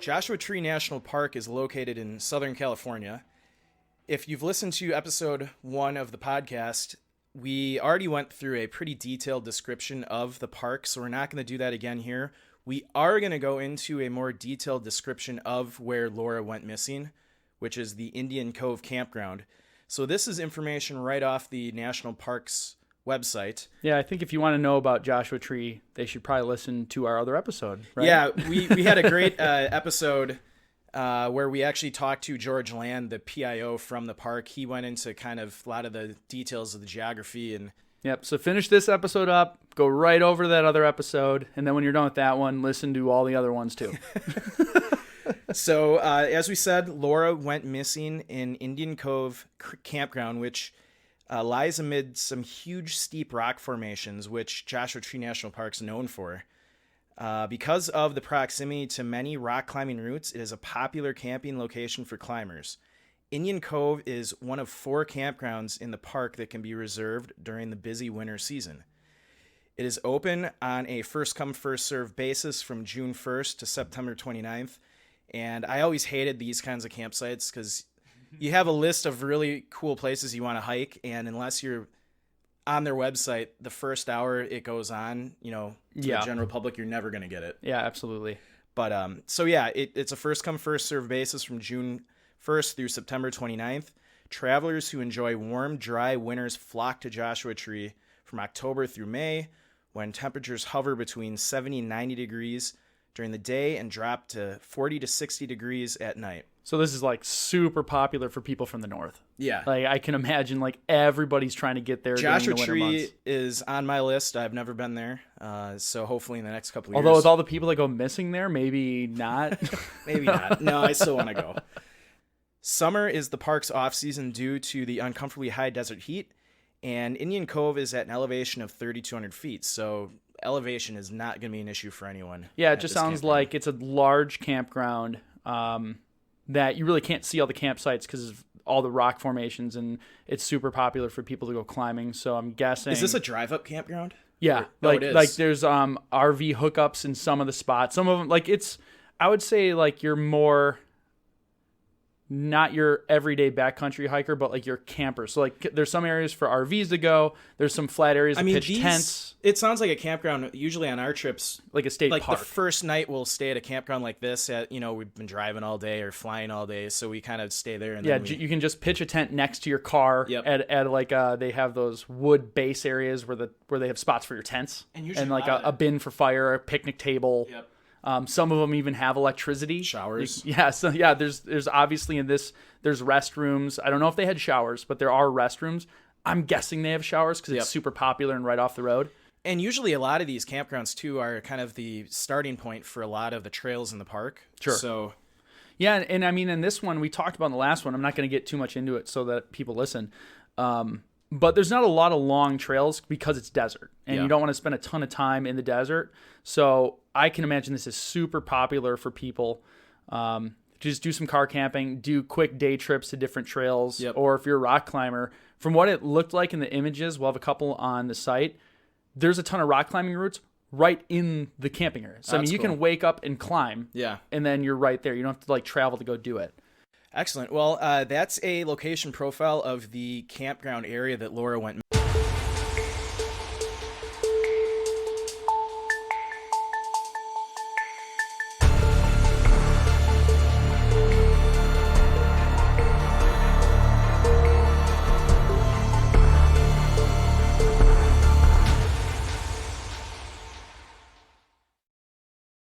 Joshua Tree National Park is located in Southern California. If you've listened to episode 1 of the podcast, we already went through a pretty detailed description of the park, so we're not going to do that again here. We are going to go into a more detailed description of where Laura went missing, which is the Indian Cove Campground. So this is information right off the National Park's website. Yeah, I think if you want to know about Joshua Tree, they should probably listen to our other episode, right? Yeah, we had a great episode where we actually talked to George Land, the PIO from the park. He went into kind of a lot of the details of the geography. And Yep, so finish this episode up, go right over to that other episode, and then when you're done with that one, listen to all the other ones too. So, as we said, Laura went missing in Indian Cove Campground, which lies amid some huge steep rock formations, which Joshua Tree National Park is known for. Because of the proximity to many rock climbing routes, it is a popular camping location for climbers. Indian Cove is one of 4 campgrounds in the park that can be reserved during the busy winter season. It is open on a first-come, first-served basis from June 1st to September 29th. And I always hated these kinds of campsites because you have a list of really cool places you want to hike, and unless you're on their website, the first hour it goes on, to the general public, you're never going to get it. Yeah, absolutely. But so yeah, it's a first come first served basis from June 1st through September 29th. Travelers who enjoy warm, dry winters flock to Joshua Tree from October through May, when temperatures hover between 70 and 90 degrees during the day and drop to 40 to 60 degrees at night. So this is like super popular for people from the north. Yeah. Like I can imagine like everybody's trying to get there Joshua during the winter Tree months. is on my list. I've never been there. So hopefully in the next couple of years. Although with all the people that go missing there, maybe not. Maybe not. No, I still want to go. Summer is the park's off-season due to the uncomfortably high desert heat, and Indian Cove is at an elevation of 3,200 feet, so elevation is not going to be an issue for anyone. Yeah, it just sounds like it's a large campground that you really can't see all the campsites because of all the rock formations, and it's super popular for people to go climbing. So I'm guessing. Is this a drive-up campground? Yeah, it is. Like there's RV hookups in some of the spots. Some of them, like I would say like you're more not your everyday backcountry hiker, but like your camper. So like there's some areas for RVs to go. There's some flat areas to pitch tents. It sounds like a campground. Usually on our trips, like a state park. Like the first night we'll stay at a campground like this. We've been driving all day or flying all day, so we kind of stay there. And then you can just pitch a tent next to your car. Yep. At like they have those wood base areas where they have spots for your tents and like a bin for fire, a picnic table. Yep. Some of them even have electricity. Showers. There's obviously there's restrooms. I don't know if they had showers, but there are restrooms. I'm guessing they have showers because it's super popular and right off the road. And usually a lot of these campgrounds, too, are kind of the starting point for a lot of the trails in the park. Sure. So, yeah, and I mean, in this one, we talked about in the last one, I'm not going to get too much into it so that people listen. But there's not a lot of long trails because it's desert, and you don't want to spend a ton of time in the desert. So I can imagine this is super popular for people. Just do some car camping, do quick day trips to different trails, or if you're a rock climber, from what it looked like in the images, we'll have a couple on the site, there's a ton of rock climbing routes right in the camping area. So, you can wake up and climb, and then you're right there. You don't have to like travel to go do it. Excellent. Well, that's a location profile of the campground area that Laura went